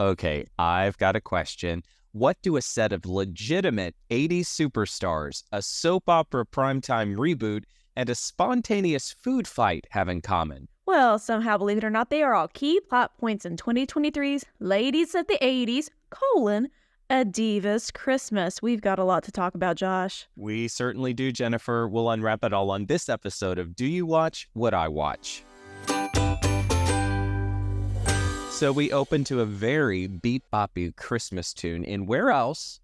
Okay, I've got a question. What do a set of legitimate 80s superstars, a soap opera primetime reboot, and a spontaneous food fight have in common? Well, somehow, believe it or not, they are all key plot points in 2023's Ladies of the 80s, a Divas Christmas. We've got a lot to talk about, Josh. We certainly do, Jennifer. We'll unwrap it all on this episode of Do You Watch What I Watch? So we open to a very beat-boppy Christmas tune in where else?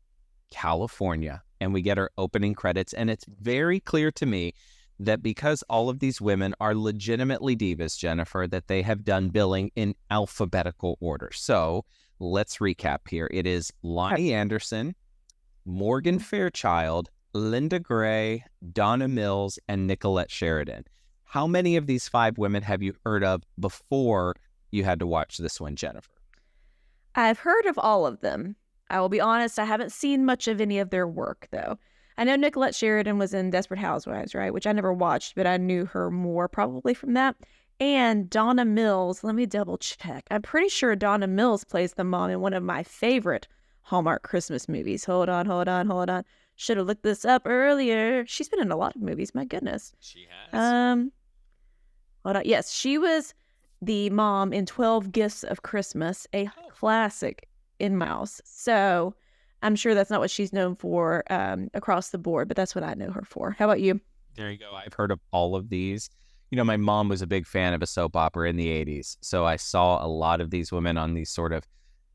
California. And we get our opening credits, and it's very clear to me that because all of these women are legitimately divas, Jennifer, that they have done billing in alphabetical order. So let's recap here. It is Lonnie Anderson, Morgan Fairchild, Linda Gray, Donna Mills, and Nicolette Sheridan. How many of these 5 women have you heard of before you had to watch this one, Jennifer? I've heard of all of them. I will be honest, I haven't seen much of any of their work, though. I know Nicolette Sheridan was in Desperate Housewives, right? Which I never watched, but I knew her more probably from that. And Donna Mills, let me double check. I'm pretty sure Donna Mills plays the mom in one of my favorite Hallmark Christmas movies. Hold on. Should have looked this up earlier. She's been in a lot of movies, my goodness. She has. Hold on. Yes, she was the mom in 12 Gifts of Christmas, a classic in Mouse. So I'm sure that's not what she's known for across the board, but that's what I know her for. How about you? There you go. I've heard of all of these. You know, my mom was a big fan of a soap opera in the 80s. So I saw a lot of these women on these sort of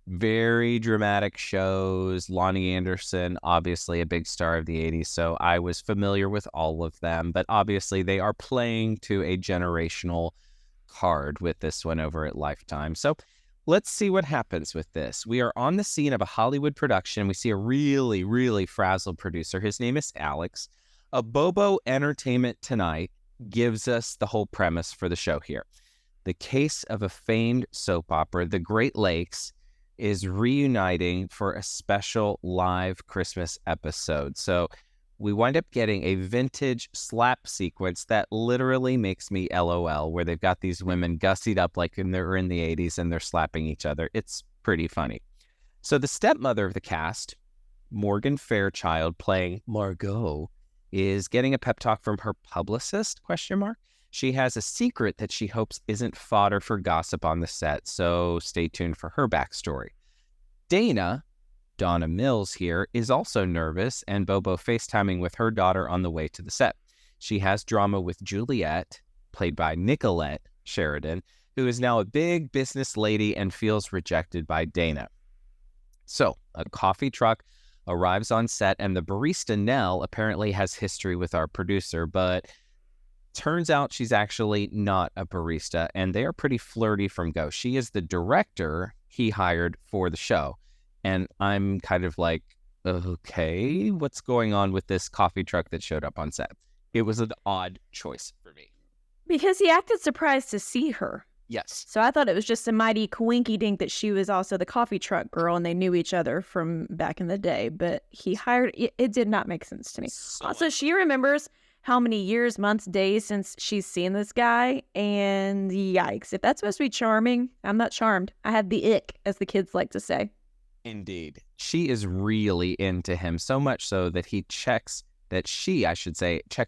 very dramatic shows. Lonnie Anderson, obviously a big star of the 80s. So I was familiar with all of them. But obviously they are playing to a generational card with this one over at Lifetime. So let's see what happens with this. We are on the scene of a Hollywood production. We see a really, really frazzled producer. His name is Alex. A Bobo Entertainment Tonight gives us the whole premise for the show here. The case of a famed soap opera, The Great Lakes, is reuniting for a special live Christmas episode. So we wind up getting a vintage slap sequence that literally makes me LOL, where they've got these women gussied up like they're in the 80s and they're slapping each other. It's pretty funny. So the stepmother of the cast, Morgan Fairchild, playing Margot, is getting a pep talk from her publicist, ? She has a secret that she hopes isn't fodder for gossip on the set, so stay tuned for her backstory. Donna Mills here, is also nervous, and Bobo FaceTiming with her daughter on the way to the set. She has drama with Juliet, played by Nicolette Sheridan, who is now a big business lady and feels rejected by Dana. So, a coffee truck arrives on set, and the barista Nell apparently has history with our producer, but turns out she's actually not a barista, and they are pretty flirty from go. She is the director he hired for the show. And I'm kind of like, okay, what's going on with this coffee truck that showed up on set? It was an odd choice for me. Because he acted surprised to see her. Yes. So I thought it was just a mighty coinky dink that she was also the coffee truck girl and they knew each other from back in the day. But he hired, it did not make sense to me. Also, she remembers how many years, months, days since she's seen this guy. And yikes, if that's supposed to be charming, I'm not charmed. I had the ick, as the kids like to say. Indeed. She is really into him, so much so that checks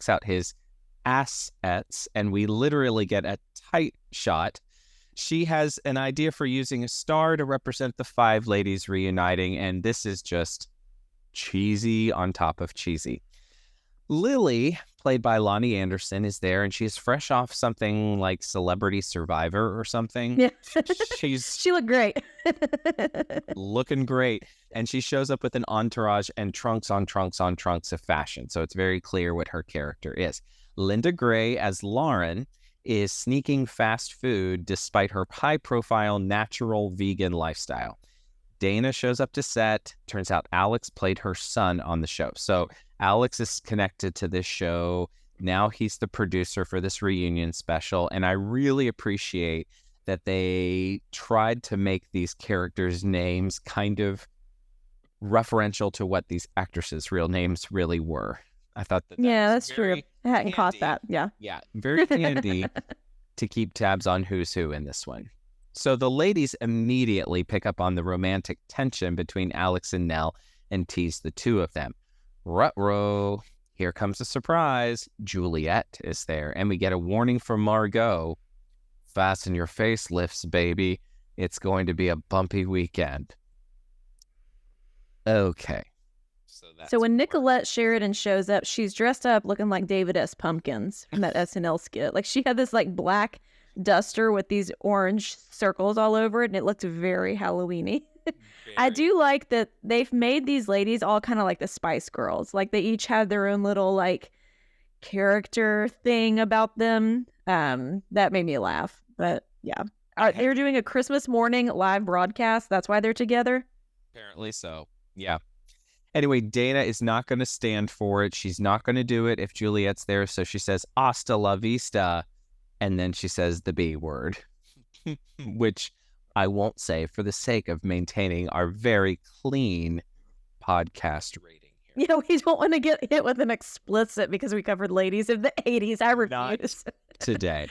out his assets, and we literally get a tight shot. She has an idea for using a star to represent the 5 ladies reuniting, and this is just cheesy on top of cheesy. Lily, played by Lonnie Anderson, is there, and she's fresh off something like Celebrity Survivor or something. Yeah. She looked great. looking great. And she shows up with an entourage and trunks on trunks on trunks of fashion. So it's very clear what her character is. Linda Gray, as Lauren, is sneaking fast food despite her high-profile natural vegan lifestyle. Dana shows up to set. Turns out Alex played her son on the show. So Alex is connected to this show. Now he's the producer for this reunion special. And I really appreciate that they tried to make these characters' names kind of referential to what these actresses' real names really were. I thought that that's true. I hadn't caught that. Yeah. Yeah, very handy to keep tabs on who's who in this one. So the ladies immediately pick up on the romantic tension between Alex and Nell and tease the two of them. Ruh-roh, here comes a surprise. Juliet is there, and we get a warning from Margot. Fasten your facelifts, baby. It's going to be a bumpy weekend. Okay. So when Nicolette Sheridan shows up, she's dressed up looking like David S. Pumpkins from that SNL skit. Like she had this like black duster with these orange circles all over it, and it looked very Halloween-y. I do like that they've made these ladies all kind of like the Spice Girls. Like they each had their own little like character thing about them. That made me laugh. But yeah. They're doing a Christmas morning live broadcast. That's why they're together. Apparently so. Yeah. Anyway, Dana is not going to stand for it. She's not going to do it if Juliet's there. So she says, hasta la vista. And then she says the B word, which I won't say for the sake of maintaining our very clean podcast rating here. Yeah, we don't want to get hit with an explicit because we covered ladies of the 80s. I refuse. Not today.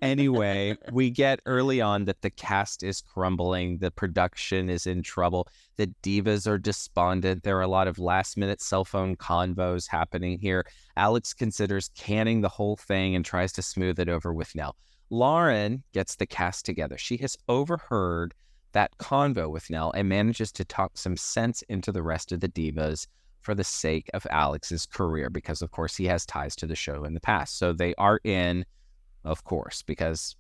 Anyway, we get early on that the cast is crumbling. The production is in trouble. The divas are despondent. There are a lot of last-minute cell phone convos happening here. Alex considers canning the whole thing and tries to smooth it over with Nell. Lauren gets the cast together. She has overheard that convo with Nell and manages to talk some sense into the rest of the divas for the sake of Alex's career, because of course he has ties to the show in the past. So they are in, of course, because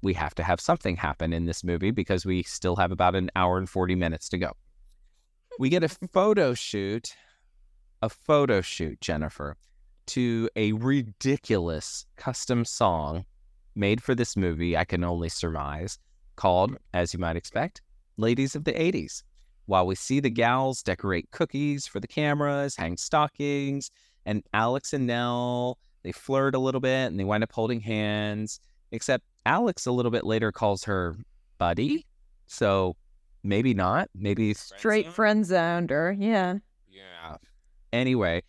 we have to have something happen in this movie because we still have about an hour and 40 minutes to go. We get a photo shoot, Jennifer, to a ridiculous custom song made for this movie, I can only surmise, called, as you might expect, Ladies of the 80s. While we see the gals decorate cookies for the cameras, hang stockings, and Alex and Nell, they flirt a little bit and they wind up holding hands, except Alex a little bit later calls her buddy. So maybe not. Maybe straight friend zoned her. Yeah. Yeah. Anyway,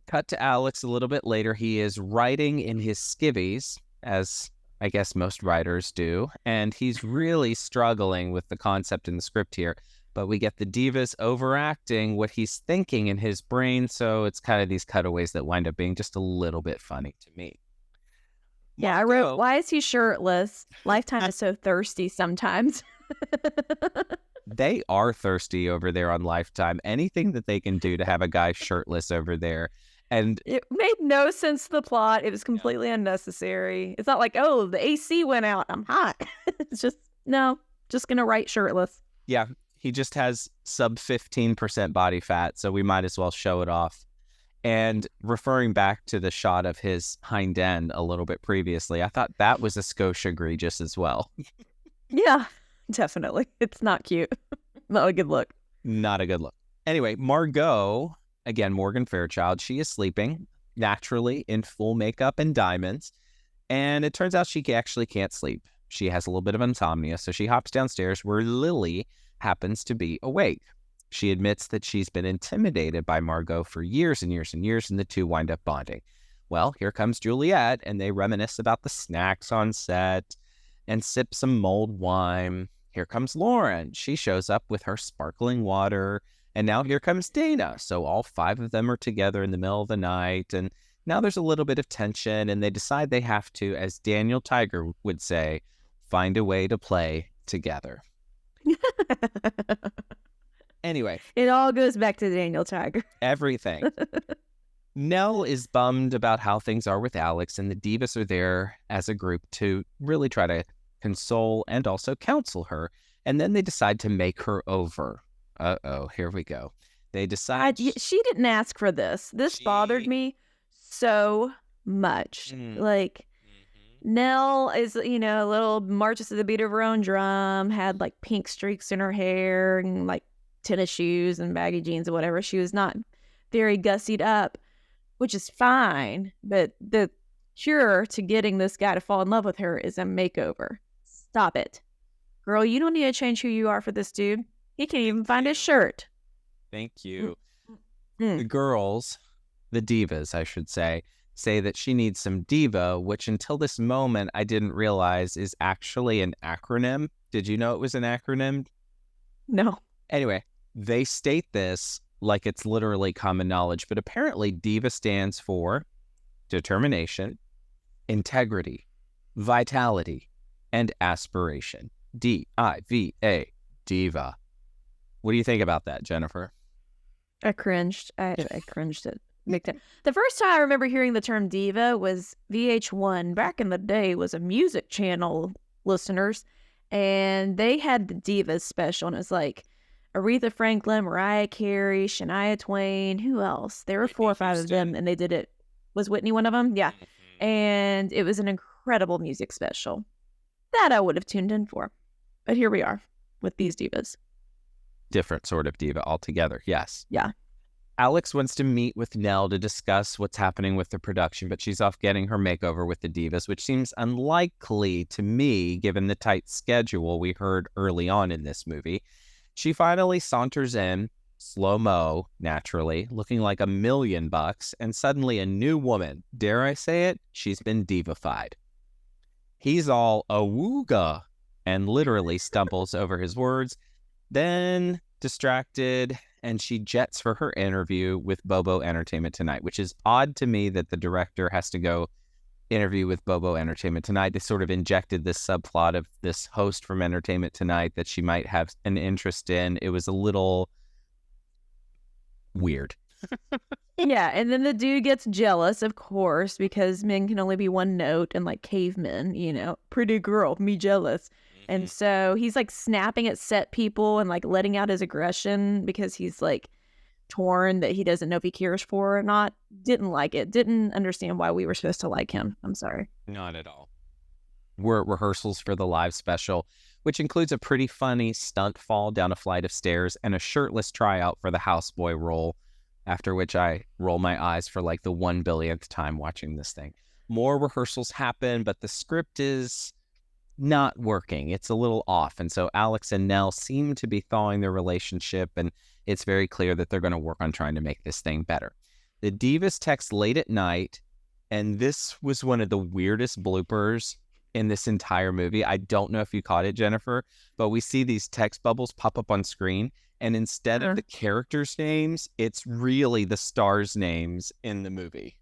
cut to Alex a little bit later. He is writing in his skivvies, as I guess most writers do, and he's really struggling with the concept in the script here. But we get the divas overacting what he's thinking in his brain, so it's kind of these cutaways that wind up being just a little bit funny to me. Yeah, I wrote, why is he shirtless? Lifetime is so thirsty sometimes. They are thirsty over there on Lifetime. Anything that they can do to have a guy shirtless over there. And it made no sense to the plot. It was completely unnecessary. It's not like, oh, the AC went out, I'm hot. It's just, no, just going to write shirtless. Yeah, he just has sub 15% body fat, so we might as well show it off. And referring back to the shot of his hind end a little bit previously, I thought that was a skosh egregious as well. Yeah, definitely. It's not cute. Not a good look. Not a good look. Anyway, Margot, again, Morgan Fairchild, she is sleeping naturally in full makeup and diamonds. And it turns out she actually can't sleep. She has a little bit of insomnia, so she hops downstairs where Lily happens to be awake. She admits that she's been intimidated by Margot for years and years and years, and the two wind up bonding. Well, here comes Juliet, and they reminisce about the snacks on set and sip some mulled wine. Here comes Lauren. She shows up with her sparkling water, and now here comes Dana. So all five of them are together in the middle of the night, and now there's a little bit of tension, and they decide they have to, as Daniel Tiger would say, find a way to play together. Anyway. It all goes back to Daniel Tiger. Everything. Nell is bummed about how things are with Alex, and the divas are there as a group to really try to console and also counsel her. And then they decide to make her over. Uh-oh, here we go. They decide... she didn't ask for this. This bothered me so much. Like... Nell is, you know, a little marches to the beat of her own drum, had like pink streaks in her hair and like tennis shoes and baggy jeans or whatever. She was not very gussied up, which is fine. But the cure to getting this guy to fall in love with her is a makeover. Stop it. Girl, you don't need to change who you are for this dude. He can't even find his shirt. Thank you. The girls, the divas, I should say that she needs some diva, which until this moment I didn't realize is actually an acronym. Did you know it was an acronym? No. Anyway, they state this like it's literally common knowledge, but apparently DIVA stands for determination, integrity, vitality, and aspiration. D-I-V-A, diva. What do you think about that, Jennifer? I cringed. I cringed at big time. The first time I remember hearing the term diva was VH1. Back in the day, was a music channel, listeners, and they had the Divas special, and it was like Aretha Franklin, Mariah Carey, Shania Twain. Who else? There were 4 or 5 of them, and they did it. Was Whitney one of them? Yeah. And it was an incredible music special that I would have tuned in for. But here we are with these divas. Different sort of diva altogether, yes. Yeah. Alex wants to meet with Nell to discuss what's happening with the production, but she's off getting her makeover with the divas, which seems unlikely to me given the tight schedule we heard early on in this movie. She finally saunters in, slow-mo, naturally, looking like $1,000,000, and suddenly a new woman. Dare I say it? She's been divified. He's all awooga and literally stumbles over his words, then distracted, and she jets for her interview with Bobo Entertainment Tonight, which is odd to me that the director has to go interview with Bobo Entertainment Tonight. They sort of injected this subplot of this host from Entertainment Tonight that she might have an interest in. It was a little weird. Yeah, and then the dude gets jealous, of course, because men can only be one note and like cavemen, you know, pretty girl, me jealous. And so he's like snapping at set people and like letting out his aggression because he's like torn that he doesn't know if he cares for her or not. Didn't like it. Didn't understand why we were supposed to like him. I'm sorry. Not at all. We're at rehearsals for the live special, which includes a pretty funny stunt fall down a flight of stairs and a shirtless tryout for the houseboy role, after which I roll my eyes for like the 1,000,000,000th time watching this thing. More rehearsals happen, but the script is not working. It's a little off. And so Alex and Nell seem to be thawing their relationship, and it's very clear that they're going to work on trying to make this thing better. The divas text late at night, and this was one of the weirdest bloopers in this entire movie. I don't know if you caught it, Jennifer, but we see these text bubbles pop up on screen, and instead of the characters' names, it's really the stars' names in the movie.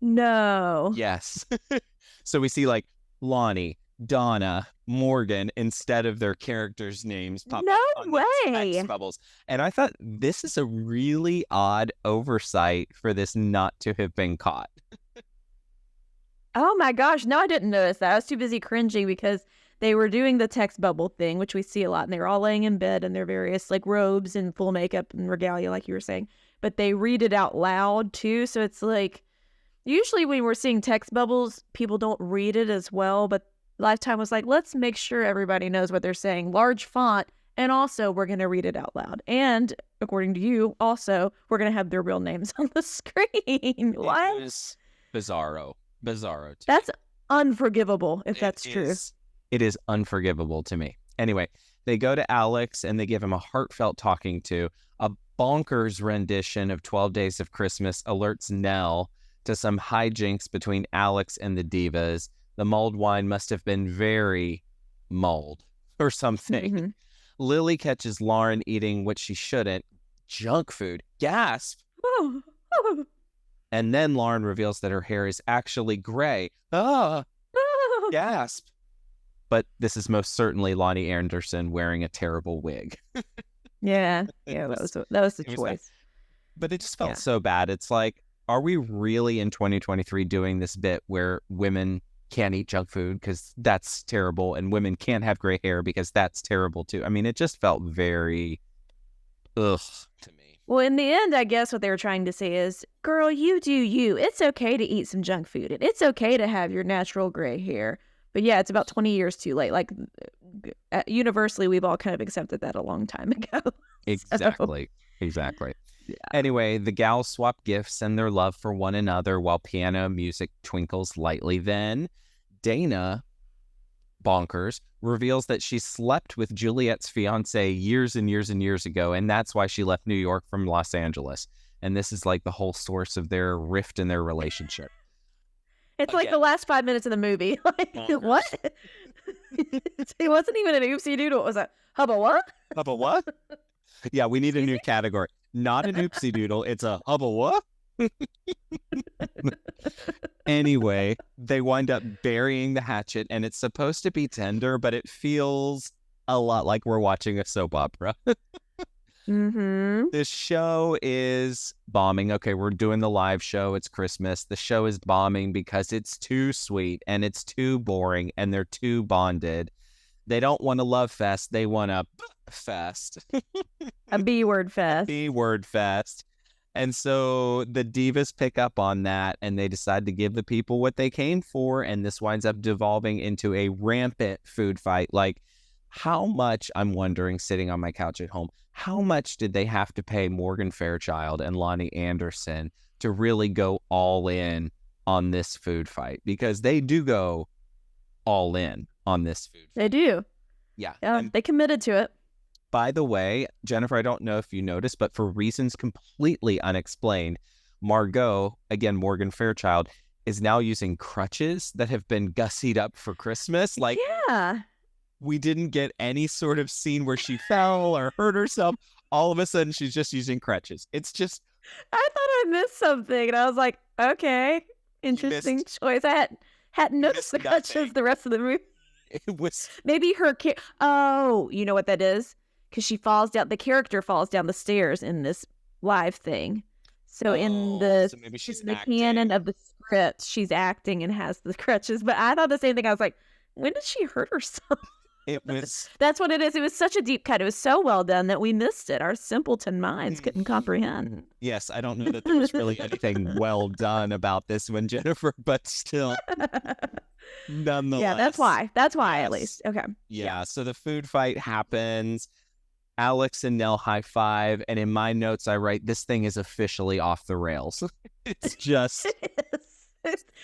No. Yes. So we see like Lonnie, Donna, Morgan, instead of their characters' names pop up on these text bubbles. And I thought this is a really odd oversight for this not to have been caught. Oh my gosh. No, I didn't notice that. I was too busy cringing because they were doing the text bubble thing, which we see a lot, and they were all laying in bed in their various like robes and full makeup and regalia, like you were saying. But they read it out loud too. So it's like, usually when we're seeing text bubbles, people don't read it as well, but Lifetime was like, let's make sure everybody knows what they're saying. Large font, and also we're going to read it out loud. And according to you, also, we're going to have their real names on the screen. What? It was bizarro. Bizarro. That's unforgivable, if that's true. It is unforgivable to me. Anyway, they go to Alex and they give him a heartfelt talking to. A bonkers rendition of 12 Days of Christmas alerts Nell to some hijinks between Alex and the divas. The mulled wine must have been very mulled or something. Lily catches Lauren eating what she shouldn't, junk food. Gasp! And then Lauren reveals that her hair is actually gray. Gasp! But this is most certainly Lonnie Anderson wearing a terrible wig. Yeah, that was the choice. But it just felt so bad. It's like, are we really in 2023 doing this bit where women can't eat junk food because that's terrible, and women can't have gray hair because that's terrible too? I mean, it just felt very ugh to me. Well, in the end, I guess what they were trying to say is, girl, you do you. It's okay to eat some junk food, and it's okay to have your natural gray hair. But yeah, it's about 20 years too late. Like, universally, we've all kind of accepted that a long time ago. Exactly. Yeah. Anyway, the gals swap gifts and their love for one another while piano music twinkles lightly. Then Dana, bonkers, reveals that she slept with Juliet's fiance years and years and years ago, and that's why she left New York from Los Angeles. And this is like the whole source of their rift in their relationship. It's like the last 5 minutes of the movie. Like, what? It wasn't even an oopsie doodle. It was a hubba what? Hubba what? Yeah, we need a new category. Not an oopsie doodle. It's a hubba what? Anyway, they wind up burying the hatchet, and it's supposed to be tender, but it feels a lot like we're watching a soap opera. Mm-hmm. The show is bombing. Okay, we're doing the live show. It's Christmas. The show is bombing because it's too sweet and it's too boring and they're too bonded. They don't want a love fest. They want a fest. A B word fest. B word fest. And so the divas pick up on that and they decide to give the people what they came for. And this winds up devolving into a rampant food fight. Like, how much, I'm wondering, sitting on my couch at home, how much did they have to pay Morgan Fairchild and Lonnie Anderson to really go all in on this food fight? Because they do go all in on this food fight. They do. Yeah. They committed to it. By the way, Jennifer, I don't know if you noticed, but for reasons completely unexplained, Margot, again, Morgan Fairchild, is now using crutches that have been gussied up for Christmas. Like, yeah. We didn't get any sort of scene where she fell or hurt herself. All of a sudden, she's just using crutches. It's just... I thought I missed something, and I was like, okay, interesting choice. I hadn't noticed the crutches the rest of the movie. It was... Maybe her... Oh, you know what that is? Because she falls down... The character falls down the stairs in this live thing. So in the canon of the script, she's acting and has the crutches. But I thought the same thing. I was like, when did she hurt herself? It was... That's what it is. It was such a deep cut. It was so well done that we missed it. Our simpleton minds couldn't comprehend. Yes, I don't know that there was really anything well done about this one, Jennifer, but still, nonetheless. Yeah, that's why. That's why, at least. Okay. Yeah, so the food fight happens. Alex and Nell high five, and in my notes I write, this thing is officially off the rails. It's just...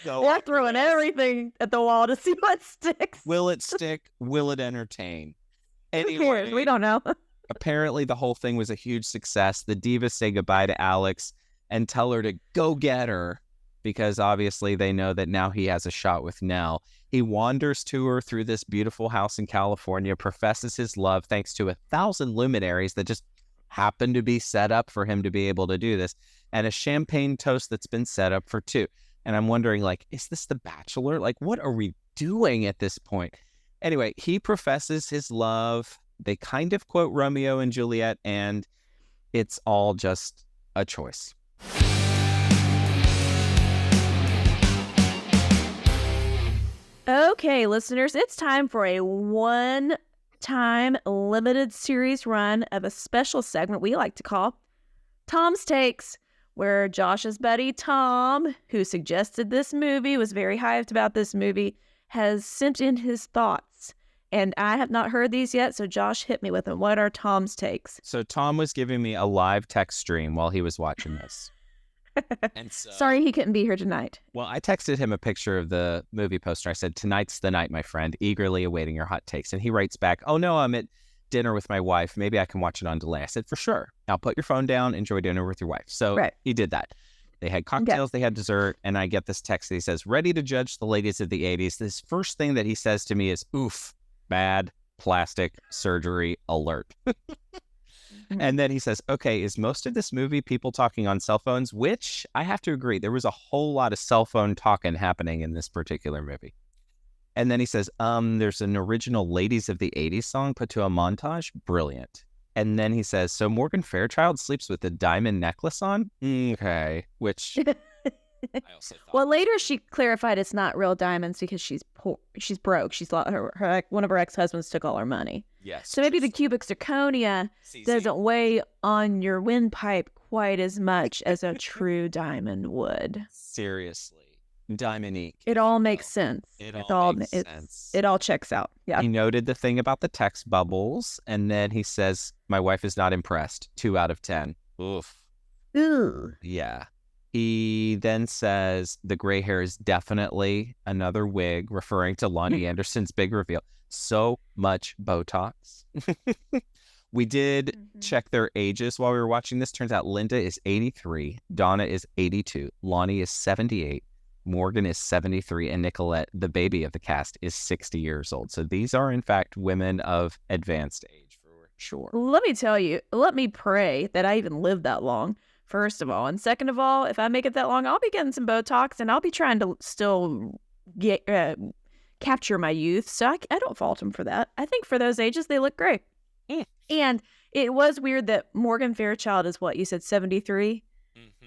They're throwing everything at the wall to see what sticks. Will it stick? Will it entertain? Anyway, we don't know. Apparently, the whole thing was a huge success. The divas say goodbye to Alex and tell her to go get her because obviously they know that now he has a shot with Nell. He wanders to her through this beautiful house in California, professes his love thanks to 1,000 luminaries that just happened to be set up for him to be able to do this, and a champagne toast that's been set up for 2. And I'm wondering, like, is this The Bachelor? Like, what are we doing at this point? Anyway, he professes his love. They kind of quote Romeo and Juliet, and it's all just a choice. Okay, listeners, it's time for a one-time limited series run of a special segment we like to call Tom's Takes, where Josh's buddy Tom, who suggested this movie, was very hyped about this movie, has sent in his thoughts. And I have not heard these yet, so Josh, hit me with them. What are Tom's takes? So Tom was giving me a live text stream while he was watching this. And so, sorry he couldn't be here tonight. Well, I texted him a picture of the movie poster. I said, "Tonight's the night, my friend, eagerly awaiting your hot takes." And he writes back, "Oh no, I'm at dinner with my wife. Maybe I can watch it on delay." I said, "For sure. Now put your phone down, enjoy dinner with your wife." So He did that. They had cocktails, They had dessert, and I get this text that he says, "Ready to judge the ladies of the 80s. This first thing that he says to me is, "Oof, bad plastic surgery alert." And then he says, "Okay, is most of this movie people talking on cell phones?" Which I have to agree, there was a whole lot of cell phone talking happening in this particular movie. And then he says, "There's an original Ladies of the 80s song put to a montage. Brilliant." And then he says, "So Morgan Fairchild sleeps with a diamond necklace on?" Okay, which I also thought. Well, later she clarified it's not real diamonds because she's poor. She's broke. She's one of her ex-husbands took all her money. Yes. So maybe the cubic zirconia doesn't weigh on your windpipe quite as much as a true diamond would. Seriously. Diamond-y. It all makes sense. It all makes sense. It all checks out. Yeah. He noted the thing about the text bubbles, and then he says, "My wife is not impressed. 2 out of 10. Oof. Ooh. Yeah. He then says the gray hair is definitely another wig, referring to Lonnie Anderson's big reveal. So much Botox. We did check their ages while we were watching this. Turns out Linda is 83, Donna is 82, Lonnie is 78, Morgan is 73, and Nicolette, the baby of the cast, is 60 years old. So these are, in fact, women of advanced age for sure. Let me tell you, let me pray that I even live that long, first of all. And second of all, if I make it that long, I'll be getting some Botox and I'll be trying to still get capture my youth. So I don't fault them for that. I think for those ages, they look great. Mm. And it was weird that Morgan Fairchild is what you said, 73? Mm-hmm.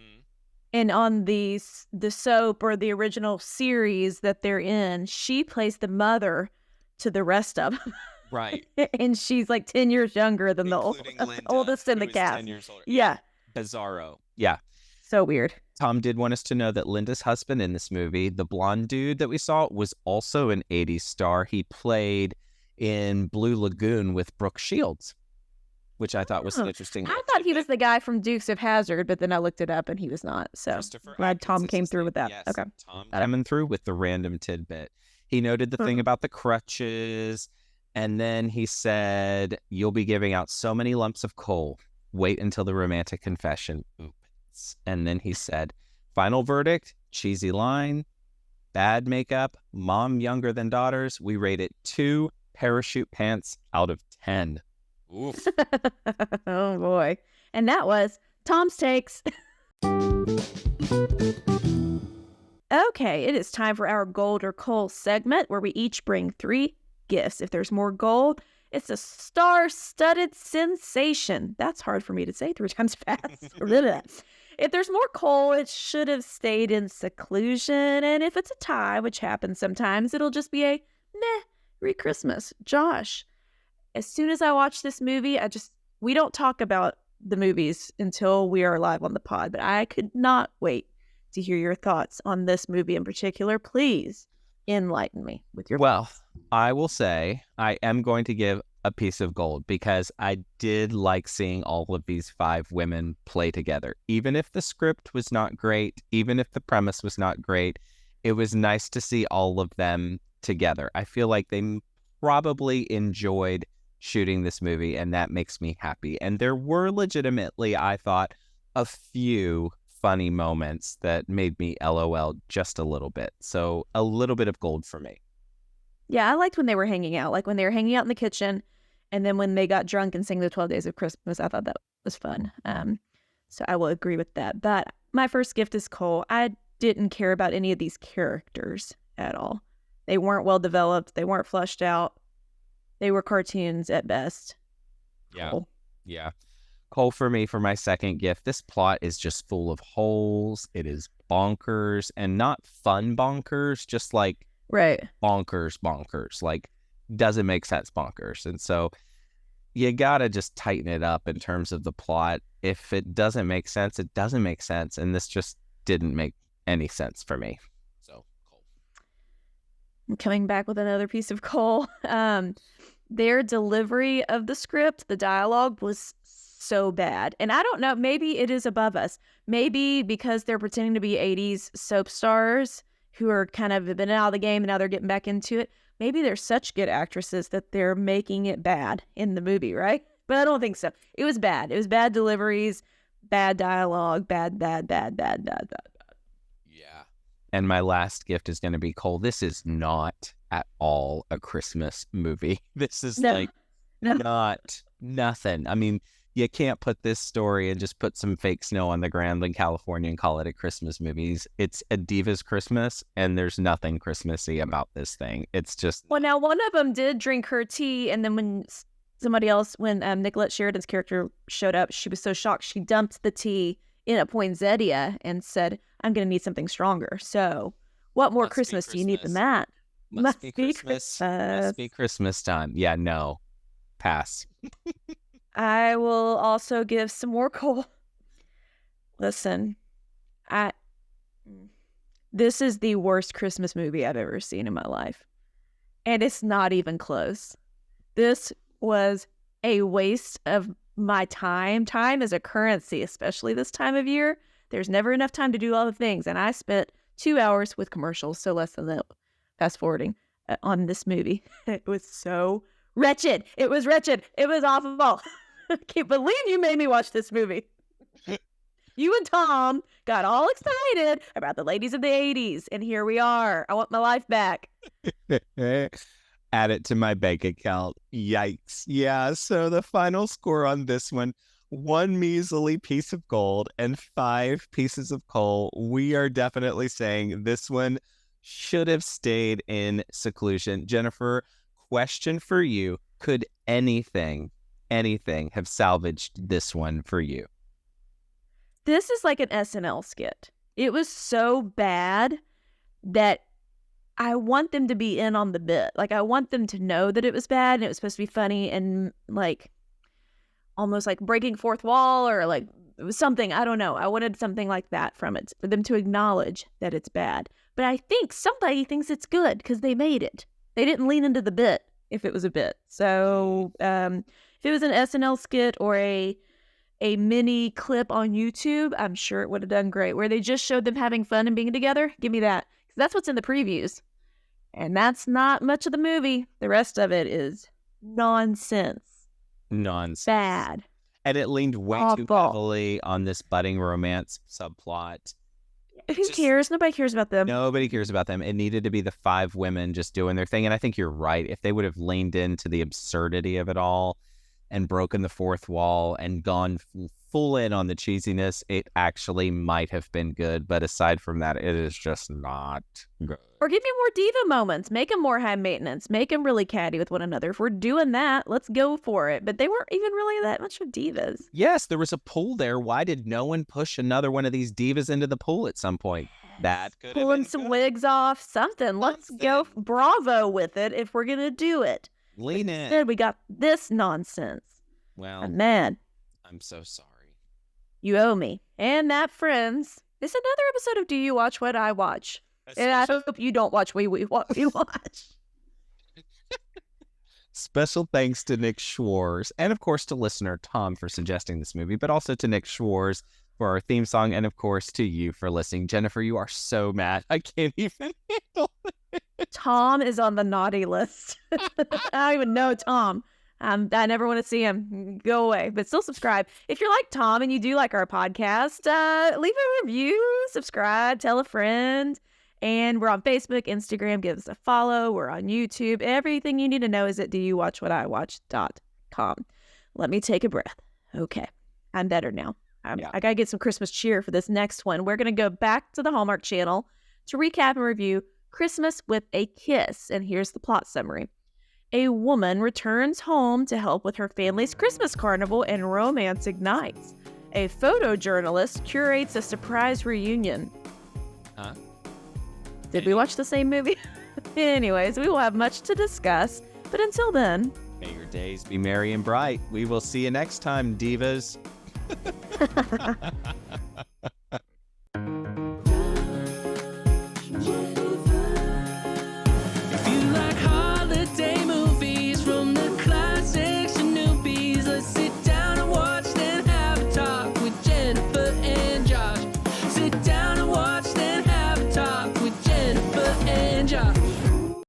And on the soap or the original series that they're in, she plays the mother to the rest of them. Right. And she's like 10 years younger than Including the Linda, oldest in the who is cast. 10 years older. Yeah. Bizarro. Yeah. So weird. Tom did want us to know that Linda's husband in this movie, the blonde dude that we saw, was also an 80s star. He played in Blue Lagoon with Brooke Shields, which I thought was an interesting. I thought he was the guy from Dukes of Hazzard, but then I looked it up and he was not. So glad Tom came through with that. Yes, okay. Tom coming through with the random tidbit. He noted the thing about the crutches, and then he said, "You'll be giving out so many lumps of coal. Wait until the romantic confession." Oops. And then he said, "Final verdict, cheesy line, bad makeup, mom younger than daughters. We rate it 2 parachute pants out of 10. Oof. Oh, boy. And that was Tom's Takes. Okay, it is time for our gold or coal segment where we each bring 3 gifts. If there's more gold, it's a star-studded sensation. That's hard for me to say 3 times fast. If there's more coal, it should have stayed in seclusion. And if it's a tie, which happens sometimes, it'll just be a meh, Merry Christmas. Josh, as soon as I watch this movie, we don't talk about the movies until we are live on the pod, but I could not wait to hear your thoughts on this movie in particular. Please enlighten me with your Well, I will say I am going to give a piece of gold because I did like seeing all of these 5 women play together. Even if the script was not great, even if the premise was not great, it was nice to see all of them together. I feel like they probably enjoyed shooting this movie, and that makes me happy. And there were legitimately, I thought, a few funny moments that made me LOL just a little bit. So a little bit of gold for me. Yeah, I liked when they were hanging out, like when they were hanging out in the kitchen, and then when they got drunk and sang the 12 Days of Christmas, I thought that was fun. So I will agree with that. But my first gift is coal. I didn't care about any of these characters at all. They weren't well developed. They weren't fleshed out. They were cartoons at best. Yeah. Coal. Yeah. Coal for me for my second gift. This plot is just full of holes. It is bonkers, and not fun bonkers, just like Right. bonkers, like doesn't make sense bonkers. And so you gotta just tighten it up in terms of the plot. If it doesn't make sense, it doesn't make sense. And this just didn't make any sense for me. So coal. I'm coming back with another piece of coal. Their delivery of the script, the dialogue was so bad. And I don't know, maybe it is above us. Maybe because they're pretending to be 80s soap stars who are kind of been out of the game and now they're getting back into it. Maybe they're such good actresses that they're making it bad in the movie, right? But I don't think so. It was bad. It was bad deliveries, bad dialogue, bad. Yeah. And my last gift is going to be coal. This is not at all a Christmas movie. This is not nothing. I mean, you can't put this story and just put some fake snow on the ground in California and call it a Christmas movie. It's a Divas Christmas, and there's nothing Christmassy about this thing. It's just... Well, now one of them did drink her tea, and then when Nicolette Sheridan's character showed up, she was so shocked she dumped the tea in a poinsettia and said, "I'm going to need something stronger." So what more Christmas do you need than that? Must be Christmas. Must be Christmas time. Yeah, no. Pass. I will also give some more coal. Listen, this is the worst Christmas movie I've ever seen in my life. And it's not even close. This was a waste of my time. Time is a currency, especially this time of year. There's never enough time to do all the things. And I spent 2 hours with commercials, so less than that. Fast forwarding on this movie. It was so wretched. It was wretched. It was awful. I can't believe you made me watch this movie. You and Tom got all excited about the ladies of the 80s, and here we are. I want my life back. Add it to my bank account. Yikes. Yeah, so the final score on this one measly piece of gold and 5 pieces of coal. We are definitely saying this one should have stayed in seclusion. Jennifer, question for you. Could anything have salvaged this one for you? This is like an SNL skit. It was so bad that I want them to be in on the bit. Like, I want them to know that it was bad and it was supposed to be funny and like almost like breaking fourth wall or like it was something. I don't know. I wanted something like that from it for them to acknowledge that it's bad. But I think somebody thinks it's good because they made it. They didn't lean into the bit if it was a bit. So if it was an SNL skit or a mini clip on YouTube, I'm sure it would have done great. Where they just showed them having fun and being together. Give me that. That's what's in the previews. And that's not much of the movie. The rest of it is nonsense. Bad. And it leaned way too heavily on this budding romance subplot. Who cares? Nobody cares about them. Nobody cares about them. It needed to be the 5 women just doing their thing. And I think you're right. If they would have leaned into the absurdity of it all and broken the fourth wall and gone full in on the cheesiness, it actually might have been good. But aside from that, it is just not good. Or give me more diva moments. Make them more high maintenance. Make them really catty with one another. If we're doing that, let's go for it. But they weren't even really that much of divas. Yes, there was a pool there. Why did no one push another one of these divas into the pool at some point? That could have been pulling some wigs off, something. Let's go Bravo with it if we're going to do it. Lean in. Instead, we got this nonsense. Well, I'm mad. I'm so sorry. You owe me. And that, friends, is another episode of Do You Watch What I Watch? And I hope you don't watch what we watch. Special thanks to Nick Schwartz and, of course, to listener Tom for suggesting this movie, but also to Nick Schwartz for our theme song, and, of course, to you for listening. Jennifer, you are so mad. I can't even handle it. Tom is on the naughty list. I don't even know Tom. I never want to see him. Go away. But still subscribe. If you're like Tom and you do like our podcast, leave a review, subscribe, tell a friend. And we're on Facebook, Instagram. Give us a follow. We're on YouTube. Everything you need to know is at doyouwatchwhatiwatch.com. Let me take a breath. Okay. I'm better now. I got to get some Christmas cheer for this next one. We're going to go back to the Hallmark Channel to recap and review Christmas with a Kiss. And here's the plot summary. A woman returns home to help with her family's Christmas carnival and romance ignites. A photojournalist curates a surprise reunion. Huh? Did we watch the same movie? Anyways, we will have much to discuss. But until then, may your days be merry and bright. We will see you next time, divas.